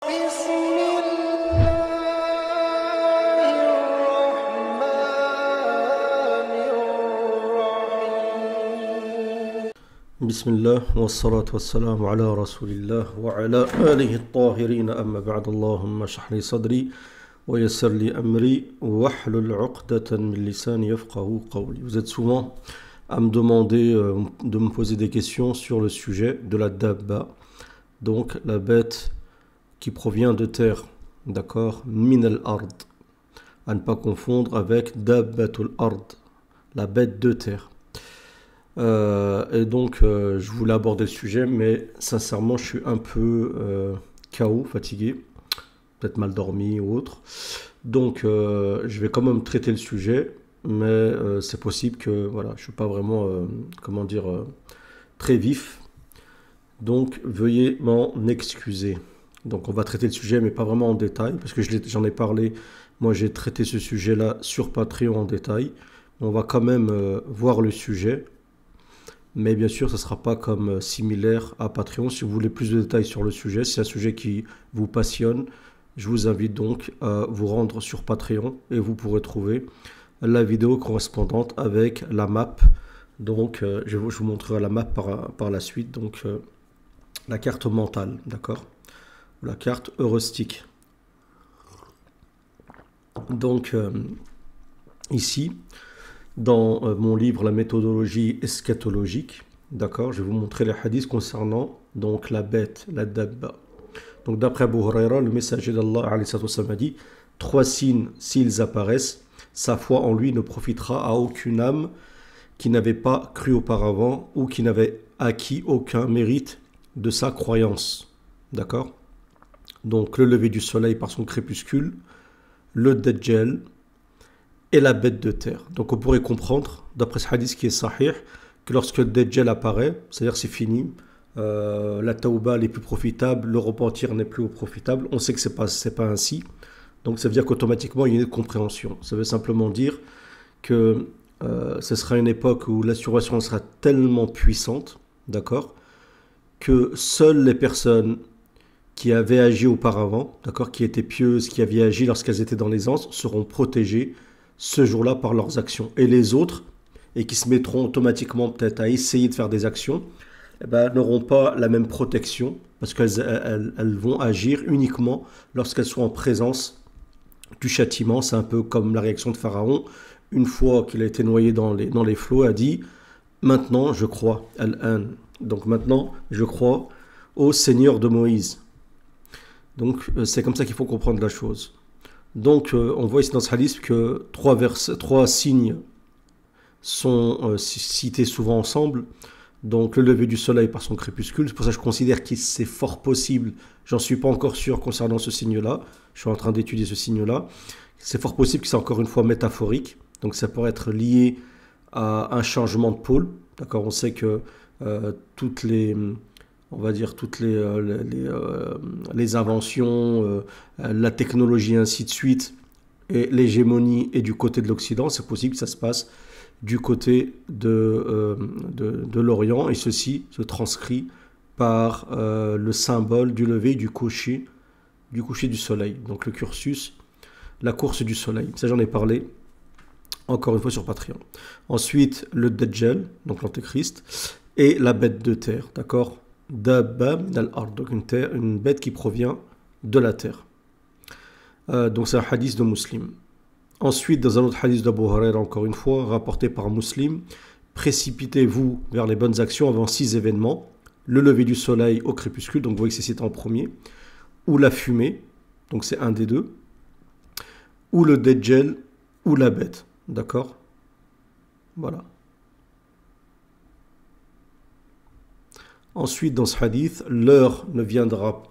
بسم الله الرحمن الرحيم بسم الله والصلاة والسلام على رسول الله وعلى آله الطاهرين أما بعد اللهم اشرح لي صدري ويسر لي أمري واحلل عقدة من لساني يفقهوا قولي. Vous êtes souvent à me demander de me poser des questions sur le sujet de la dabba, donc la bête qui provient de terre, d'accord, min al-ard, à ne pas confondre avec dabbatul ard, la bête de terre. Je voulais aborder le sujet, mais sincèrement, je suis un peu KO, fatigué, peut-être mal dormi ou autre. Je vais quand même traiter le sujet, mais c'est possible que voilà, je ne suis pas vraiment, très vif. Donc, veuillez m'en excuser. Donc, on va traiter le sujet, mais pas vraiment en détail, parce que j'en ai parlé. Moi, j'ai traité ce sujet-là sur Patreon en détail. On va quand même voir le sujet. Mais bien sûr, ça ne sera pas comme similaire à Patreon. Si vous voulez plus de détails sur le sujet, si c'est un sujet qui vous passionne, je vous invite donc à vous rendre sur Patreon et vous pourrez trouver la vidéo correspondante avec la map. Donc, je vous montrerai la map par la suite. Donc, la carte mentale, d'accord? La carte heuristique. Donc, ici, dans mon livre La méthodologie eschatologique, d'accord, je vais vous montrer les hadiths concernant donc la bête, la dabba. Donc d'après Abu Huraira, le messager d'Allah a dit: trois signes, s'ils apparaissent, sa foi en lui ne profitera à aucune âme qui n'avait pas cru auparavant ou qui n'avait acquis aucun mérite de sa croyance. D'accord? Donc le lever du soleil par son crépuscule, le Dajjal et la bête de terre. Donc on pourrait comprendre, d'après ce hadith qui est sahih, que lorsque le Dajjal apparaît, c'est-à-dire c'est fini, la tauba n'est plus profitable, le repentir n'est plus profitable, on sait que c'est pas ainsi. Donc ça veut dire qu'automatiquement il y a une compréhension. Ça veut simplement dire que ce sera une époque où l'assuration sera tellement puissante, d'accord, que seules les personnes qui avaient agi auparavant, d'accord, qui étaient pieuses, qui avaient agi lorsqu'elles étaient dans l'aisance, seront protégées ce jour-là par leurs actions. Et les autres, et qui se mettront automatiquement peut-être à essayer de faire des actions, n'auront pas la même protection, parce qu'elles vont agir uniquement lorsqu'elles sont en présence du châtiment. C'est un peu comme la réaction de Pharaon, une fois qu'il a été noyé dans les flots, a dit: maintenant je crois, al-an. Donc maintenant je crois au Seigneur de Moïse. Donc c'est comme ça qu'il faut comprendre la chose. Donc on voit ici dans ce hadith que trois signes sont cités souvent ensemble. Donc le lever du soleil par son crépuscule, c'est pour ça que je considère que c'est fort possible, j'en suis pas encore sûr concernant ce signe-là, je suis en train d'étudier ce signe-là, c'est fort possible que c'est encore une fois métaphorique, donc ça pourrait être lié à un changement de pôle, d'accord, on sait que toutes les inventions, la technologie et ainsi de suite, et l'hégémonie est du côté de l'Occident, c'est possible que ça se passe du côté de l'Orient, et ceci se transcrit par le symbole du lever du coucher du soleil. Donc le cursus, la course du soleil. Ça, j'en ai parlé encore une fois sur Patreon. Ensuite, le Dajjal, donc l'Antéchrist, et la bête de terre, d'accord? Dabba min al-ard, donc une bête qui provient de la terre. Donc c'est un hadith de Muslim. Ensuite, dans un autre hadith d'Abu Huraira, encore une fois, rapporté par Muslim: précipitez-vous vers les bonnes actions avant 6 événements: le lever du soleil au crépuscule, donc vous voyez que c'est cité en premier, ou la fumée, donc c'est un des deux, ou le Dajjal, ou la bête, d'accord? Voilà. Ensuite, dans ce hadith, l'heure ne viendra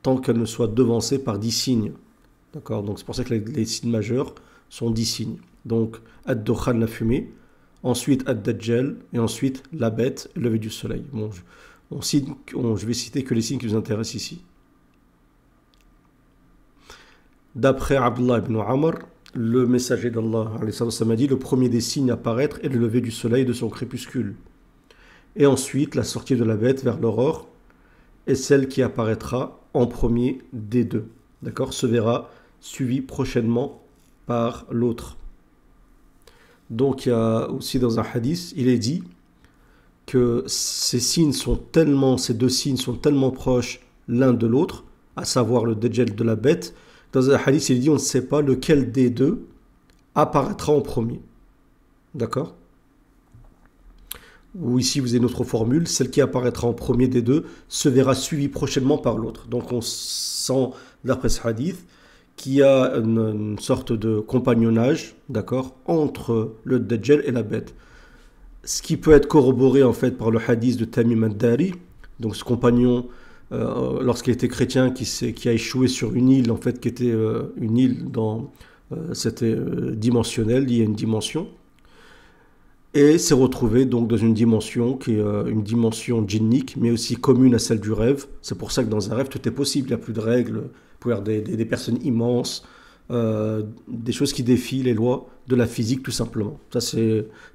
tant qu'elle ne soit devancée par 10 signes. D'accord, donc c'est pour ça que les signes majeurs sont 10 signes. Donc, ad-dukhan, la fumée, ensuite ad-dajjal, et ensuite la bête, le lever du soleil. Bon, je vais citer que les signes qui nous intéressent ici. D'après Abdullah ibn Amr, le messager d'Allah a dit: le premier des signes à apparaître est le lever du soleil de son crépuscule, et ensuite la sortie de la bête vers l'aurore, et celle qui apparaîtra en premier des deux. D'accord? Se verra suivi prochainement par l'autre. Donc il y a aussi dans un hadith, il est dit que ces deux signes sont tellement proches l'un de l'autre, à savoir le Dajjal de la bête. Dans un hadith, il dit on ne sait pas lequel des deux apparaîtra en premier. D'accord? Ou ici, vous avez une autre formule, celle qui apparaîtra en premier des deux se verra suivie prochainement par l'autre. Donc on sent, d'après ce hadith, qu'il y a une sorte de compagnonnage, d'accord, entre le Dajjal et la bête. Ce qui peut être corroboré en fait par le hadith de Tamim ad-Dari, donc ce compagnon, lorsqu'il était chrétien, qui a échoué sur une île, en fait, qui était une île c'était dimensionnel, il y a une dimension, et s'est retrouvé donc dans une dimension qui est une dimension djinnique, mais aussi commune à celle du rêve. C'est pour ça que dans un rêve, tout est possible, il n'y a plus de règles, vous pouvez avoir des personnes immenses, des choses qui défient les lois de la physique tout simplement. Ça,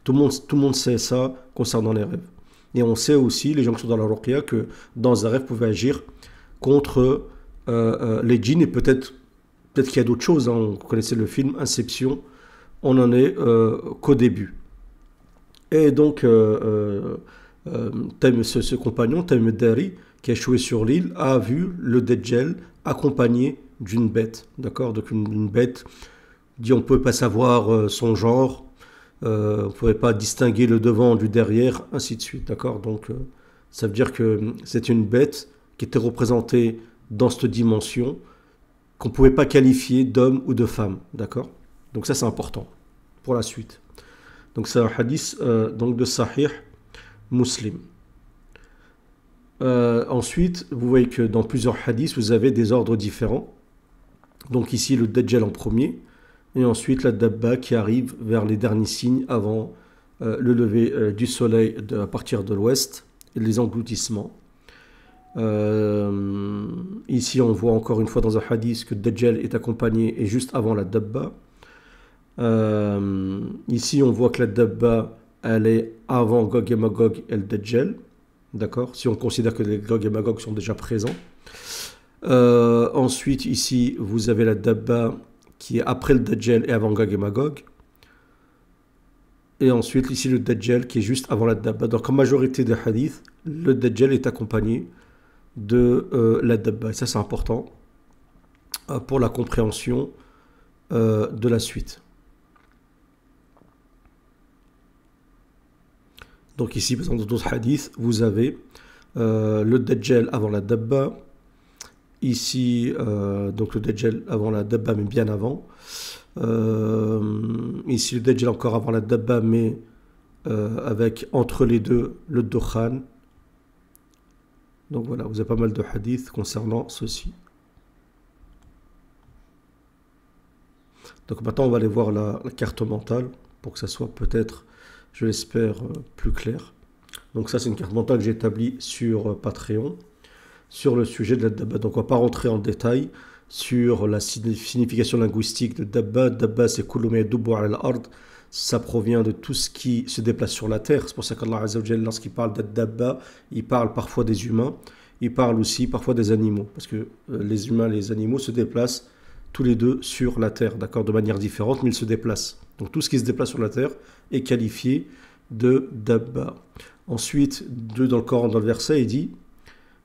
tout le monde sait ça concernant les rêves. Et on sait aussi, les gens qui sont dans la ruqya, que dans un rêve, vous pouvez agir contre les djinns, et peut-être qu'il y a d'autres choses. Hein. Vous connaissez le film Inception, on n'en est qu'au début. Et donc, ce compagnon, Tamim ad-Dari, qui a échoué sur l'île, a vu le Dajjal accompagné d'une bête. D'accord? Donc, une bête, dit on ne peut pas savoir son genre, on ne pouvait pas distinguer le devant du derrière, ainsi de suite. D'accord? Donc, ça veut dire que c'est une bête qui était représentée dans cette dimension, qu'on ne pouvait pas qualifier d'homme ou de femme. D'accord? Donc, ça, c'est important pour la suite. Donc c'est un hadith donc de Sahih Muslim. Ensuite, vous voyez que dans plusieurs hadiths, vous avez des ordres différents. Donc ici, le Dajjal en premier, et ensuite la Dabba qui arrive vers les derniers signes avant le lever du soleil à partir de l'ouest et les engloutissements. Ici, on voit encore une fois dans un hadith que Dajjal est accompagné et juste avant la Dabba. Ici, on voit que la Dabba, elle est avant Gog et Magog et le Dajjal. D'accord? Si on considère que les Gog et Magog sont déjà présents. Ensuite, ici, vous avez la Dabba qui est après le Dajjal et avant Gog et Magog. Et ensuite, ici, le Dajjal qui est juste avant la Dabba. Donc, en majorité des hadiths, le Dajjal est accompagné de la Dabba. Et ça, c'est important pour la compréhension de la suite. Donc ici, par exemple, dans d'autres hadiths, vous avez le Dajjal avant la Dabba. Ici, donc le Dajjal avant la Dabba, mais bien avant. Ici, le Dajjal encore avant la Dabba, mais avec entre les deux le Dukhan. Donc voilà, vous avez pas mal de hadiths concernant ceci. Donc maintenant, on va aller voir la carte mentale pour que ça soit peut-être, je l'espère, plus clair. Donc ça, c'est une carte mentale que j'ai établie sur Patreon, sur le sujet de la Dabba. Donc on ne va pas rentrer en détail sur la signification linguistique de Dabba. Dabba, c'est Kullu yadubbu ala al-ard. Ça provient de tout ce qui se déplace sur la terre. C'est pour ça qu'Allah Azza wa Jalla, lorsqu'il parle de Dabba, il parle parfois des humains, il parle aussi parfois des animaux. Parce que les humains et les animaux se déplacent tous les deux sur la terre, d'accord, de manière différente, mais ils se déplacent. Donc tout ce qui se déplace sur la terre est qualifié de Dabba. Ensuite, dans le Coran, dans le verset, il dit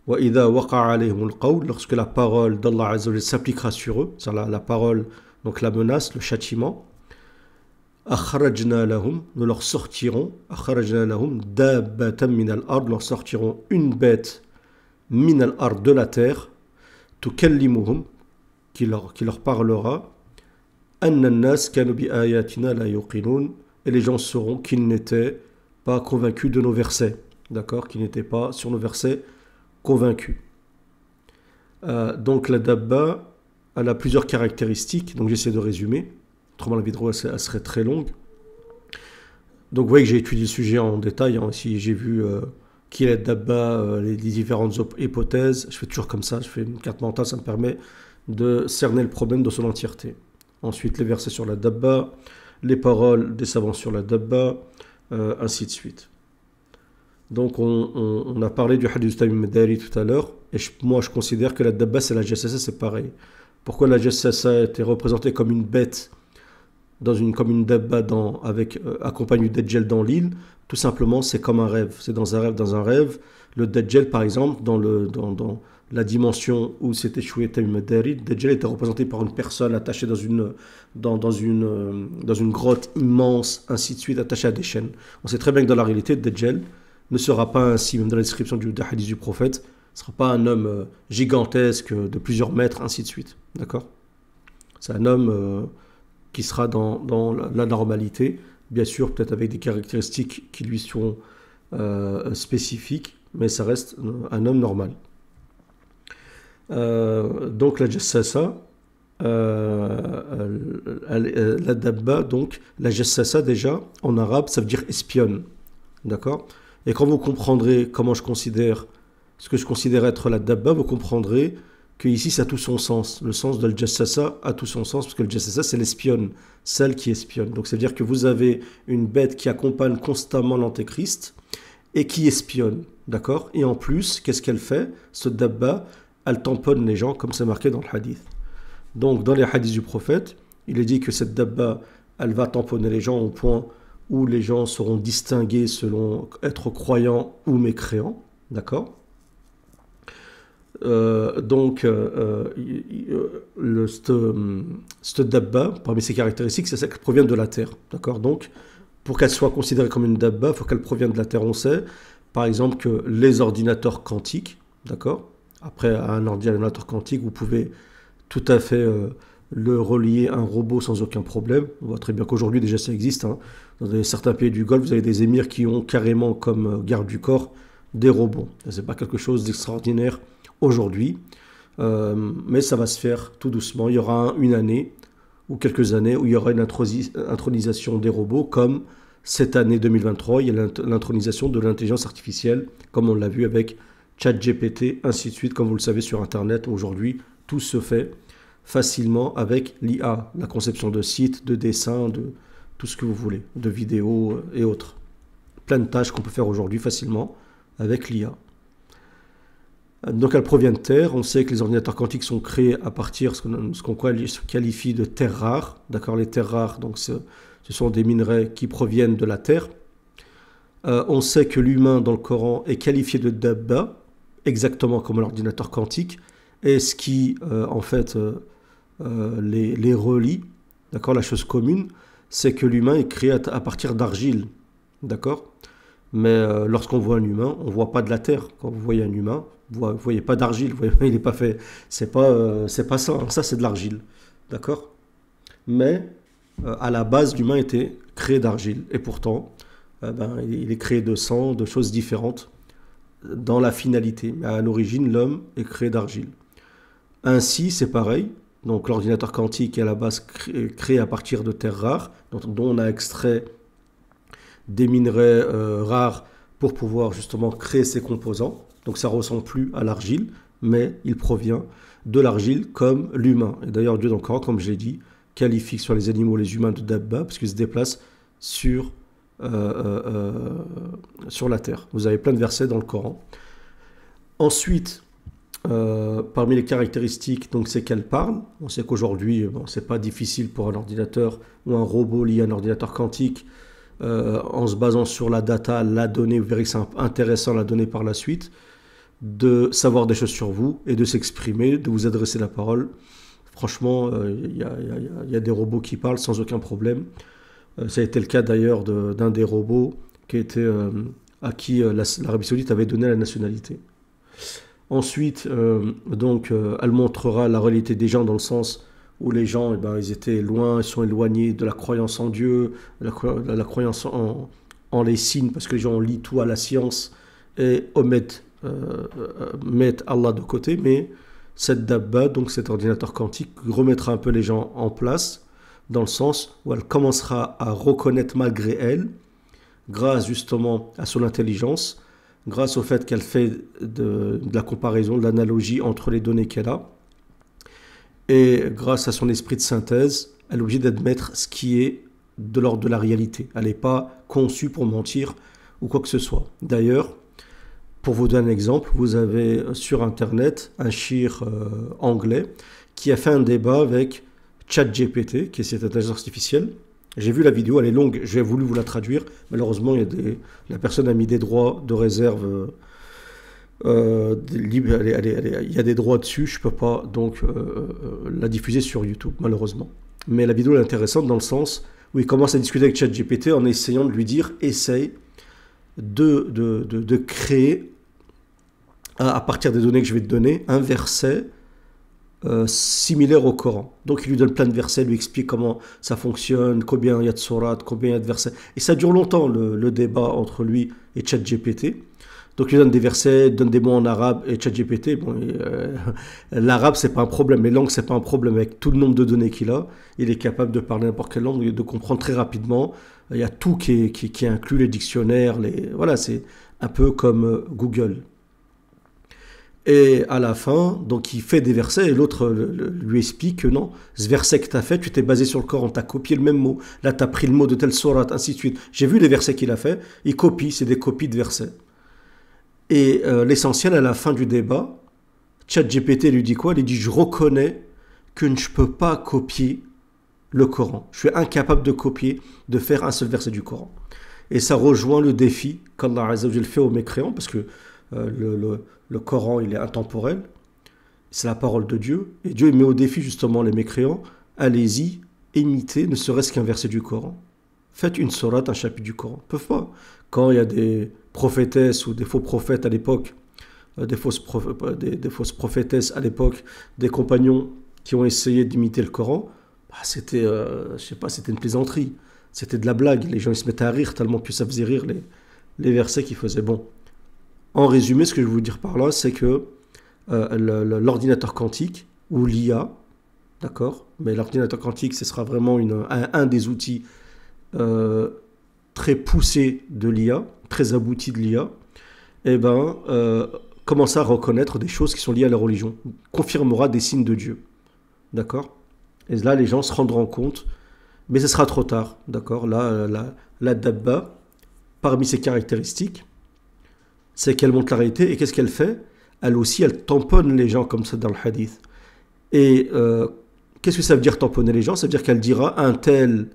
وَإِذَا وَقَعَ عَلَيْهِمُ الْقَوْلُ, lorsque la parole d'Allah Azza wa Jalla s'appliquera sur eux, c'est-à-dire la parole, donc la menace, le châtiment, أَخْرَجْنَا لَهُمْ, nous leur sortirons, أَخْرَجْنَا لَهُمْ دَابَّةً مِنَ الْأَرْضِ, leur sortirons une bête min al-ard, de la terre, tukallimuhum, qui leur parlera, anna an-nas kanu bi ayatina la yuqinun, et les gens sauront qu'ils n'étaient pas convaincus de nos versets, d'accord, qu'ils n'étaient pas sur nos versets convaincus. Donc la Dabba, elle a plusieurs caractéristiques, donc j'essaie de résumer, autrement la vidéo elle serait très longue. Donc vous voyez que j'ai étudié le sujet en détail, hein. Ici j'ai vu qui est la Dabba, les différentes hypothèses, je fais toujours comme ça, je fais une carte mentale, ça me permet de cerner le problème dans son entièreté. Ensuite les versets sur la Dabba, les paroles des savants sur la Dabba, ainsi de suite. Donc on a parlé du hadith de Tamim ad-Dari tout à l'heure, Et moi, je considère que la dabba, c'est la jassasa, c'est pareil. Pourquoi la jassasa était représentée comme une bête, comme une dabba accompagnée du Dajjal dans l'île? Tout simplement, c'est comme un rêve. C'est dans un rêve, dans un rêve. Le Dajjal, par exemple, dans la dimension où s'est échoué Tamim ad-Dari, le Dajjal était représenté par une personne attachée dans une grotte immense, ainsi de suite, attachée à des chaînes. On sait très bien que dans la réalité, le Dajjal ne sera pas ainsi, même dans la description du hadith du prophète, ne sera pas un homme gigantesque de plusieurs mètres, ainsi de suite. D'accord? C'est un homme qui sera dans la normalité, bien sûr, peut-être avec des caractéristiques qui lui sont spécifiques, mais ça reste un homme normal. Donc la jassasa, la dabba, donc la jassasa déjà, en arabe, ça veut dire espionne. D'accord? Et quand vous comprendrez comment je considère, ce que je considère être la dabba, vous comprendrez que ici ça a tout son sens. Le sens de jassasa a tout son sens, parce que le jassasa c'est l'espionne, celle qui espionne. Donc ça veut dire que vous avez une bête qui accompagne constamment l'antéchrist et qui espionne. D'accord? Et en plus, qu'est-ce qu'elle fait? Ce dabba, elle tamponne les gens, comme c'est marqué dans le hadith. Donc dans les hadiths du prophète, il est dit que cette dabba, elle va tamponner les gens au point où les gens seront distingués selon être croyants ou mécréants. D'accord? Cette dabba, parmi ses caractéristiques, c'est celle qui provient de la terre. D'accord? Donc, pour qu'elle soit considérée comme une dabba, il faut qu'elle provienne de la terre. On sait, par exemple, que les ordinateurs quantiques, d'accord? Après, à un ordinateur quantique, vous pouvez tout à fait le relier à un robot sans aucun problème. On voit très bien qu'aujourd'hui, déjà, ça existe. Hein. Dans certains pays du Golfe, vous avez des émirs qui ont carrément comme garde du corps des robots. Ce n'est pas quelque chose d'extraordinaire aujourd'hui, mais ça va se faire tout doucement. Il y aura une année ou quelques années où il y aura une intronisation des robots, comme cette année 2023, il y a l'intronisation de l'intelligence artificielle, comme on l'a vu avec ChatGPT, ainsi de suite, comme vous le savez sur Internet. Aujourd'hui, tout se fait facilement avec l'IA, la conception de sites, de dessins, de tout ce que vous voulez, de vidéos et autres. Plein de tâches qu'on peut faire aujourd'hui facilement avec l'IA. Donc elle provient de terre. On sait que les ordinateurs quantiques sont créés à partir de ce qu'on qualifie de terres rares. D'accord, les terres rares, donc ce sont des minerais qui proviennent de la terre. On sait que l'humain dans le Coran est qualifié de dabba, exactement comme l'ordinateur quantique, et ce qui en fait les relie, d'accord, la chose commune, c'est que l'humain est créé à partir d'argile, d'accord. Mais lorsqu'on voit un humain, on ne voit pas de la terre. Quand vous voyez un humain, vous ne voyez pas d'argile. Il n'est pas fait. C'est pas ça. Hein. Ça, c'est de l'argile. D'accord? Mais à la base, l'humain était créé d'argile. Et pourtant, il est créé de sang, de choses différentes dans la finalité. Mais à l'origine, l'homme est créé d'argile. Ainsi, c'est pareil. Donc, l'ordinateur quantique est à la base créé à partir de terres rares, dont on a extrait des minerais rares pour pouvoir justement créer ces composants. Donc ça ne ressemble plus à l'argile, mais il provient de l'argile comme l'humain. Et d'ailleurs Dieu dans le Coran, comme je l'ai dit, qualifie sur les animaux, les humains de dabba, parce qu'ils se déplacent sur la terre. Vous avez plein de versets dans le Coran. Ensuite, parmi les caractéristiques, donc c'est qu'elle parle. On sait qu'aujourd'hui, c'est pas difficile pour un ordinateur ou un robot lié à un ordinateur quantique, en se basant sur la data, la donnée, vous verrez que c'est intéressant la donnée par la suite, de savoir des choses sur vous et de s'exprimer, de vous adresser la parole. Franchement, il y a des robots qui parlent sans aucun problème. Ça a été le cas d'ailleurs d'un des robots à qui l'Arabie Saoudite avait donné la nationalité. Ensuite, elle montrera la réalité des gens dans le sens où les gens, ils étaient loin, ils sont éloignés de la croyance en Dieu, la croyance en les signes, parce que les gens lient tout à la science et mettent Allah de côté, mais cette dabba, donc cet ordinateur quantique, remettra un peu les gens en place, dans le sens où elle commencera à reconnaître malgré elle, grâce justement à son intelligence, grâce au fait qu'elle fait de la comparaison, de l'analogie entre les données qu'elle a, et grâce à son esprit de synthèse, elle est obligée d'admettre ce qui est de l'ordre de la réalité. Elle n'est pas conçue pour mentir ou quoi que ce soit. D'ailleurs, Pour vous donner un exemple, vous avez sur Internet un shir anglais qui a fait un débat avec ChatGPT, qui est cette intelligence artificielle. J'ai vu la vidéo, elle est longue, j'ai voulu vous la traduire. Malheureusement, la personne a mis des droits de réserve il y a des droits dessus, je ne peux pas donc la diffuser sur YouTube, malheureusement. Mais la vidéo est intéressante dans le sens où il commence à discuter avec ChatGPT en essayant de lui dire, essaye de créer, à partir des données que je vais te donner, un verset similaire au Coran. Donc il lui donne plein de versets, lui explique comment ça fonctionne, combien il y a de sourates, combien il y a de versets. Et ça dure longtemps, le débat entre lui et ChatGPT. Donc il donne des versets, donne des mots en arabe et ChatGPT, bon, l'arabe c'est pas un problème, les langues c'est pas un problème avec tout le nombre de données qu'il a, il est capable de parler n'importe quelle langue, de comprendre très rapidement, il y a tout qui est inclus, les dictionnaires, voilà, c'est un peu comme Google. Et à la fin, donc il fait des versets et l'autre lui explique que non, ce verset que tu as fait, tu t'es basé sur le Coran, tu as copié le même mot, là tu as pris le mot de telle sourate, ainsi de suite. J'ai vu les versets qu'il a fait, il copie, c'est des copies de versets. Et l'essentiel, à la fin du débat, ChatGPT lui dit quoi? Il dit, je reconnais que je ne peux pas copier le Coran. Je suis incapable de copier, de faire un seul verset du Coran. Et ça rejoint le défi qu'Allah Azza wa Jal fait aux mécréants, parce que le Coran, il est intemporel, c'est la parole de Dieu, et Dieu met au défi justement les mécréants, allez-y, imitez ne serait-ce qu'un verset du Coran. Faites une sourate, un chapitre du Coran. Ils ne peuvent pas. Quand il y a des prophétesses ou des faux prophètes à l'époque, des fausses prophétesses à l'époque, des compagnons qui ont essayé d'imiter le Coran, bah c'était, je sais pas, c'était une plaisanterie. C'était de la blague. Les gens ils se mettaient à rire tellement que ça faisait rire les versets qu'ils faisaient. Bon, en résumé, ce que je veux vous dire par là, c'est que l'ordinateur quantique ou l'IA, d'accord, mais l'ordinateur quantique, ce sera vraiment un des outils très poussés de l'IA, très aboutis de l'IA, et ben, commencer à reconnaître des choses qui sont liées à la religion, confirmera des signes de Dieu, d'accord. Et là, les gens se rendront compte, mais ce sera trop tard, d'accord. Là, la dabba, parmi ses caractéristiques, c'est qu'elle montre la réalité, et qu'est-ce qu'elle fait? Elle aussi, elle tamponne les gens comme ça dans le hadith. Et qu'est-ce que ça veut dire tamponner les gens? Ça veut dire qu'elle dira un tel,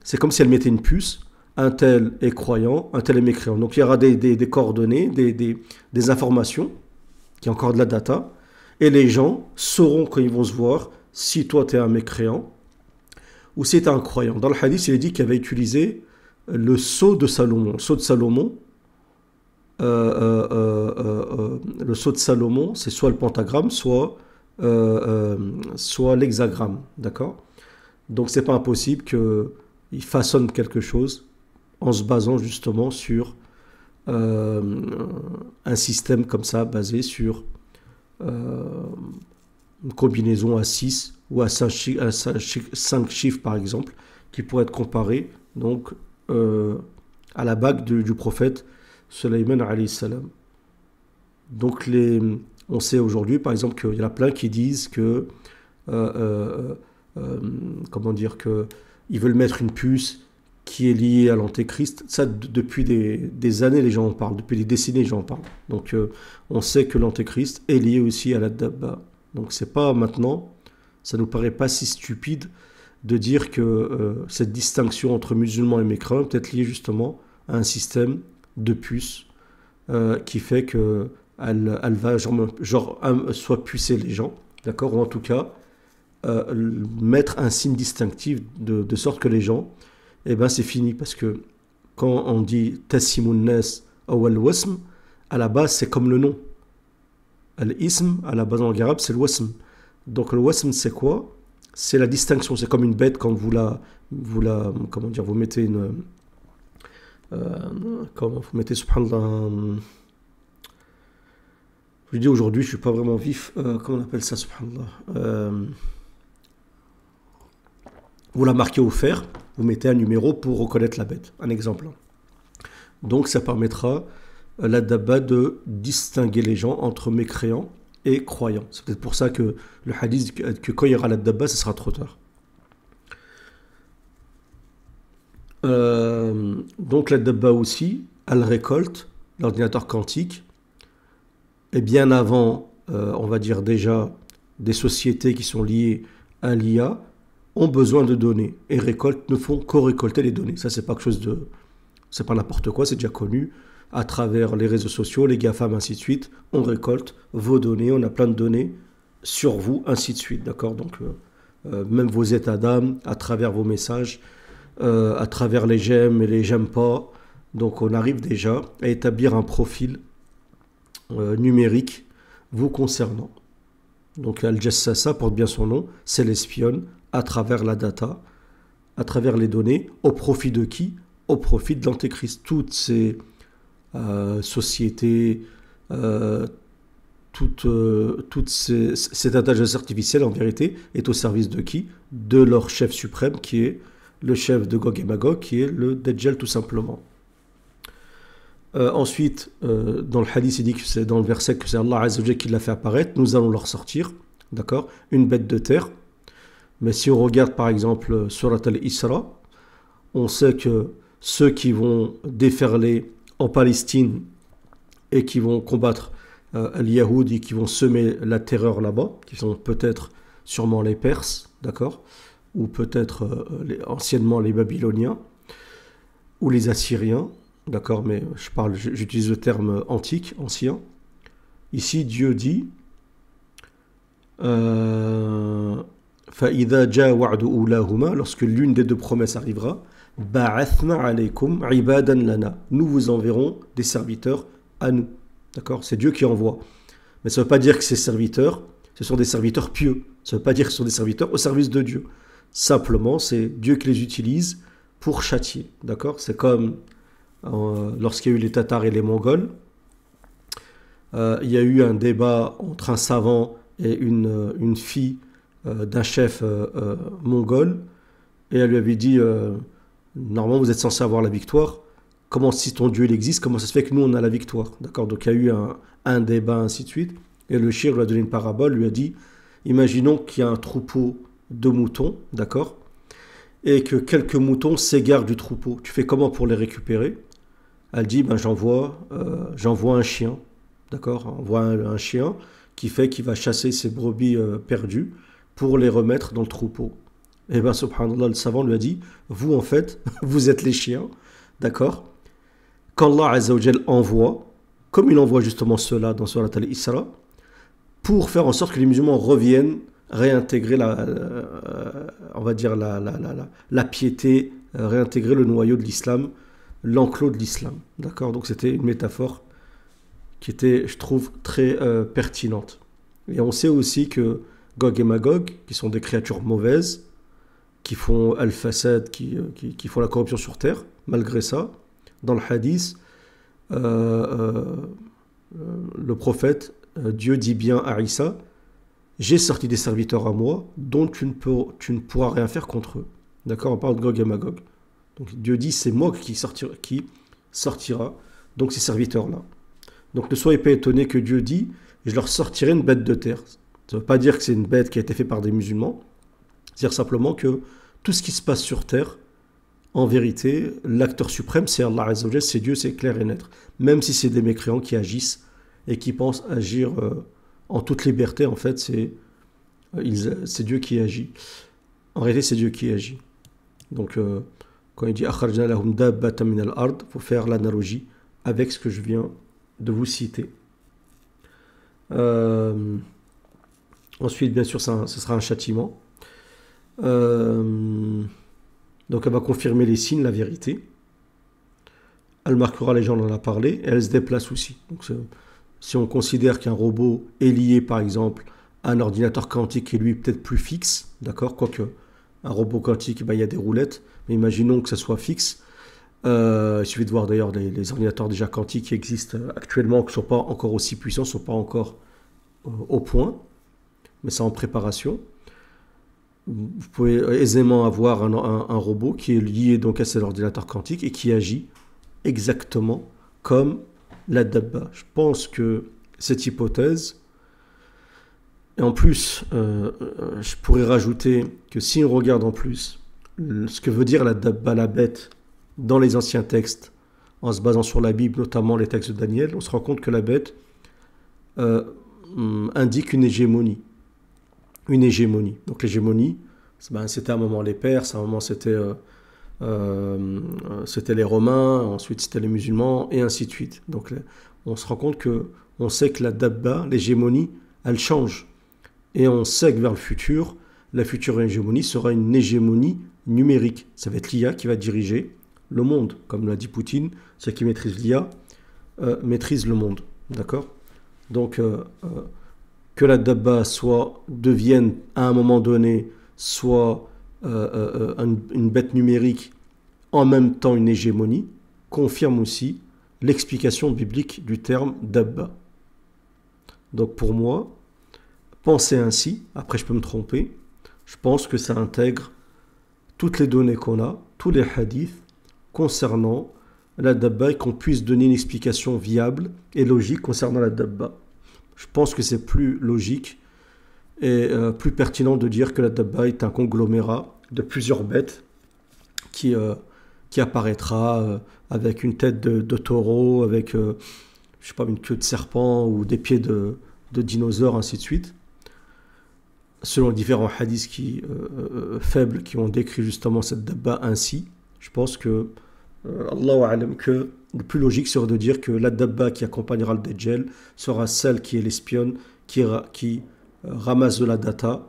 c'est comme si elle mettait une puce, un tel est croyant, un tel est mécréant. Donc il y aura des coordonnées, des informations, qui est encore de la data, et les gens sauront quand ils vont se voir si toi tu es un mécréant ou si tu es un croyant. Dans le hadith, il est dit qu'il avait utilisé le sceau de Salomon. Le sceau de Salomon, c'est soit le pentagramme, soit l'hexagramme, d'accord. Donc c'est pas impossible qu'il façonne quelque chose en se basant justement sur un système comme ça, basé sur une combinaison à 6 ou à 5 chiffres par exemple, qui pourrait être comparé donc à la bague du prophète Sulayman alayhi salam. Donc on sait aujourd'hui par exemple qu'il y en a plein qui disent que comment dire, que ils veulent mettre une puce qui est liée à l'antéchrist. Ça, depuis des années, les gens en parlent. Depuis des décennies, les gens en parlent. Donc, on sait que l'antéchrist est lié aussi à la dabba. Donc, c'est pas maintenant, ça nous paraît pas si stupide de dire que cette distinction entre musulmans et mécréants peut être liée justement à un système de puces qui fait que elle va soit pucer les gens, d'accord, ou en tout cas mettre un signe distinctif de sorte que les gens, eh ben c'est fini, parce que quand on dit tasimun nas ou al-wasm, à la base c'est comme le nom. Al-ism, à la base en arabe, c'est le wasm. Donc le wasm c'est quoi? C'est la distinction, c'est comme une bête quand vous comment dire, vous mettez une comment vous mettez subhanallah, je dis aujourd'hui je suis pas vraiment vif, comment on appelle ça subhanallah, vous la marquez au fer, vous mettez un numéro pour reconnaître la bête, un exemple. Donc ça permettra la dabba de distinguer les gens entre mécréants et croyants. C'est peut-être pour ça que le hadith dit que quand il y aura la dabba, ce sera trop tard. Donc la dabba aussi, elle récolte l'ordinateur quantique, et bien avant, on va dire déjà, des sociétés qui sont liées à l'IA, ont besoin de données et ne font que récolter les données. Ça, c'est pas quelque chose de... C'est pas n'importe quoi, c'est déjà connu. À travers les réseaux sociaux, les GAFAM, ainsi de suite, on récolte vos données, on a plein de données sur vous, ainsi de suite, d'accord? Donc, même vos états d'âme, à travers vos messages, à travers les j'aime et les j'aime pas. Donc, on arrive déjà à établir un profil numérique vous concernant. Donc, Al-Jassasa porte bien son nom, c'est l'espionne à travers la data, à travers les données, au profit de qui? Au profit de l'antéchrist. Toutes ces sociétés, toute cette intelligence artificielle, en vérité, est au service de qui? De leur chef suprême, qui est le chef de Gog et Magog, qui est le Dajjal, tout simplement. Ensuite, dans le hadith, il dit que c'est dans le verset que c'est Allah Azza wa Jalla qui l'a fait apparaître. Nous allons leur sortir, d'accord, une bête de terre. Mais si on regarde par exemple Surat al-Isra, on sait que ceux qui vont déferler en Palestine et qui vont combattre les Yahoudi, qui vont semer la terreur là-bas, qui sont peut-être sûrement les Perses, d'accord, ou peut-être anciennement les Babyloniens, ou les Assyriens, d'accord, mais j'utilise le terme antique, ancien. Ici, Dieu dit فَإِذَا جَاءَ وَعْدُ أُولَاهُمَا, lorsque l'une des deux promesses arrivera, بَعَثْنَا عَلَيْكُمْ عِبَادًا لَنَا, nous vous enverrons des serviteurs à nous. D'accord? C'est Dieu qui envoie. Mais ça ne veut pas dire que ces serviteurs, ce sont des serviteurs pieux. Ça ne veut pas dire que ce sont des serviteurs au service de Dieu. Simplement, c'est Dieu qui les utilise pour châtier. D'accord? C'est comme lorsqu'il y a eu les Tatars et les Mongols. Il y a eu un débat entre un savant et une fille d'un chef mongol. Et elle lui avait dit, normalement vous êtes censé avoir la victoire. Comment, si ton Dieu il existe, comment ça se fait que nous on a la victoire? D'accord? Donc il y a eu un débat, ainsi de suite. Et le shir lui a donné une parabole, lui a dit, imaginons qu'il y a un troupeau de moutons, d'accord? Et que quelques moutons s'égarent du troupeau. Tu fais comment pour les récupérer? Elle dit, j'envoie un chien, d'accord? Envoie un chien qui va chasser ces brebis perdues pour les remettre dans le troupeau. Et bien, subhanallah, le savant lui a dit, vous en fait, vous êtes les chiens, d'accord? Quand Allah Azza wa Jal envoie, comme il envoie justement cela dans Surat al-Isra, pour faire en sorte que les musulmans reviennent réintégrer on va dire la piété, réintégrer le noyau de l'islam, l'enclos de l'islam. D'accord? Donc c'était une métaphore qui était, je trouve, très pertinente. Et on sait aussi que Gog et Magog, qui sont des créatures mauvaises, qui font al-fasad, qui font la corruption sur terre, malgré ça, dans le hadith, le prophète, Dieu dit bien à Isa, j'ai sorti des serviteurs à moi dont tu ne pourras rien faire contre eux. D'accord? On parle de Gog et Magog. Donc Dieu dit, c'est moi qui sortira donc ces serviteurs-là. Donc ne soyez pas étonnés que Dieu dit, je leur sortirai une bête de terre. Ça ne veut pas dire que c'est une bête qui a été faite par des musulmans. C'est-à-dire simplement que tout ce qui se passe sur terre, en vérité, l'acteur suprême, c'est Allah Azza wa Jalla, c'est Dieu, c'est clair et net. Même si c'est des mécréants qui agissent et qui pensent agir en toute liberté, en fait, c'est Dieu qui agit. En réalité, c'est Dieu qui agit. Donc, quand il dit akhrajna lahum dabbatan min al-ard, il faut faire l'analogie avec ce que je viens de vous citer. Ensuite, bien sûr, ce sera un châtiment. Donc, elle va confirmer les signes, la vérité. Elle marquera les gens, on en a parlé, et elle se déplace aussi. Donc, si on considère qu'un robot est lié, par exemple, à un ordinateur quantique qui est lui peut-être plus fixe, d'accord, quoique un robot quantique, il y a des roulettes, mais imaginons que ça soit fixe. Il suffit de voir d'ailleurs les ordinateurs déjà quantiques qui existent actuellement, qui ne sont pas encore aussi puissants, ne sont pas encore au point, mais c'est en préparation. Vous pouvez aisément avoir un robot qui est lié donc à cet ordinateur quantique et qui agit exactement comme la dabba. Je pense que cette hypothèse, et en plus, je pourrais rajouter que si on regarde en plus ce que veut dire la dabba, la bête, dans les anciens textes, en se basant sur la Bible, notamment les textes de Daniel, on se rend compte que la bête indique une hégémonie. Une hégémonie. Donc l'hégémonie, c'était à un moment les Perses, à un moment c'était les Romains, ensuite c'était les musulmans, et ainsi de suite. Donc on se rend compte que, on sait que la dabba, l'hégémonie, elle change. Et on sait que vers le futur, la future hégémonie sera une hégémonie numérique. Ça va être l'IA qui va diriger le monde. Comme l'a dit Poutine, ceux qui maîtrisent l'IA maîtrisent le monde. D'accord ? Donc, que la dabba devienne à un moment donné soit une bête numérique, en même temps une hégémonie, confirme aussi l'explication biblique du terme dabba. Donc pour moi, penser ainsi, après je peux me tromper, je pense que ça intègre toutes les données qu'on a, tous les hadiths concernant la dabba et qu'on puisse donner une explication viable et logique concernant la dabba. Je pense que c'est plus logique et plus pertinent de dire que la dabba est un conglomérat de plusieurs bêtes qui apparaîtra avec une tête de taureau, avec je sais pas, une queue de serpent ou des pieds de dinosaures, ainsi de suite. Selon les différents hadiths faibles qui ont décrit justement cette dabba ainsi, je pense que Allahu a'lam, que le plus logique serait de dire que la dabba qui accompagnera le Dajjal sera celle qui est l'espionne, qui ramasse de la data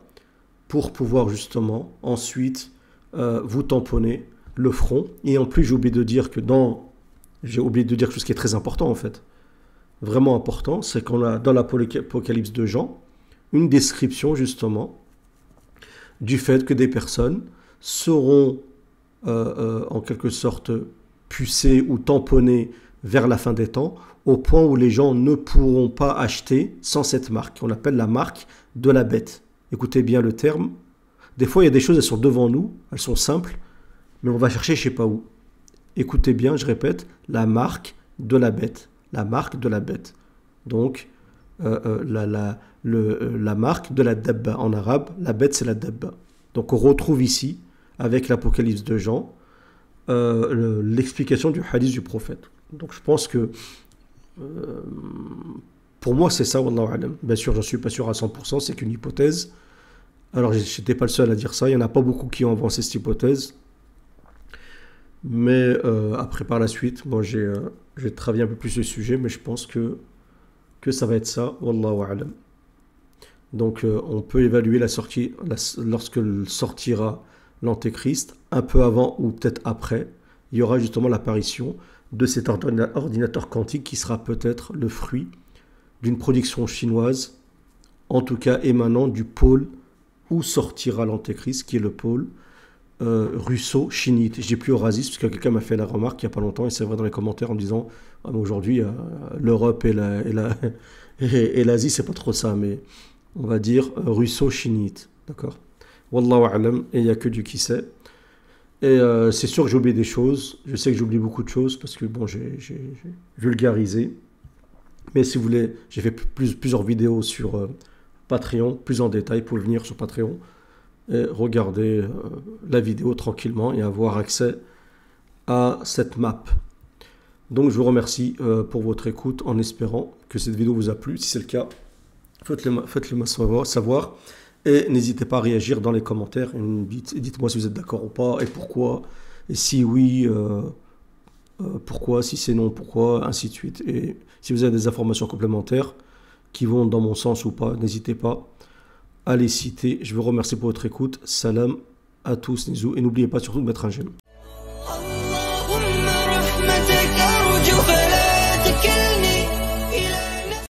pour pouvoir justement ensuite vous tamponner le front. Et en plus, j'ai oublié de dire quelque chose qui est très important en fait. Vraiment important, c'est qu'on a dans l'Apocalypse de Jean une description justement du fait que des personnes seront en quelque sorte pucées ou tamponnées vers la fin des temps, au point où les gens ne pourront pas acheter sans cette marque. On appelle la marque de la bête. Écoutez bien le terme. Des fois, il y a des choses, elles sont devant nous, elles sont simples, mais on va chercher je ne sais pas où. Écoutez bien, je répète, la marque de la bête. La marque de la bête. Donc, la marque de la dabba en arabe, la bête c'est la dabba. Donc on retrouve ici, avec l'Apocalypse de Jean, l'explication du hadith du prophète. Donc je pense que, pour moi c'est ça, wallahu alam. Bien sûr, j'en suis pas sûr à 100%, c'est qu'une hypothèse. Alors je n'étais pas le seul à dire ça, il n'y en a pas beaucoup qui ont avancé cette hypothèse. Mais après par la suite, moi j'ai travaillé un peu plus le sujet, mais je pense que ça va être ça, wallahu alam. Donc on peut évaluer la sortie lorsque sortira l'Antéchrist, un peu avant ou peut-être après, il y aura justement l'apparition de cet ordinateur quantique qui sera peut-être le fruit d'une production chinoise, en tout cas émanant du pôle où sortira l'Antéchrist, qui est le pôle russo-chiite. Je dis plus eurasiste, parce que quelqu'un m'a fait la remarque il n'y a pas longtemps, et c'est vrai dans les commentaires en me disant ah, aujourd'hui l'Europe et l'Asie, c'est pas trop ça, mais on va dire russo-chiite, d'accord. Wallahu a'lam, et il n'y a que Dieu qui sait. Et c'est sûr que j'ai oublié des choses, je sais que j'ai oublié beaucoup de choses, parce que bon, j'ai vulgarisé. Mais si vous voulez, j'ai fait plusieurs vidéos sur Patreon, plus en détail, pour venir sur Patreon, et regarder la vidéo tranquillement et avoir accès à cette map. Donc je vous remercie pour votre écoute, en espérant que cette vidéo vous a plu. Si c'est le cas, faites-le moi savoir. Et n'hésitez pas à réagir dans les commentaires. Dites-moi si vous êtes d'accord ou pas, et pourquoi. Et si oui, pourquoi. Si c'est non, pourquoi, ainsi de suite. Et si vous avez des informations complémentaires qui vont dans mon sens ou pas, n'hésitez pas à les citer. Je vous remercie pour votre écoute. Salam à tous, Nizou. Et n'oubliez pas surtout de mettre un j'aime.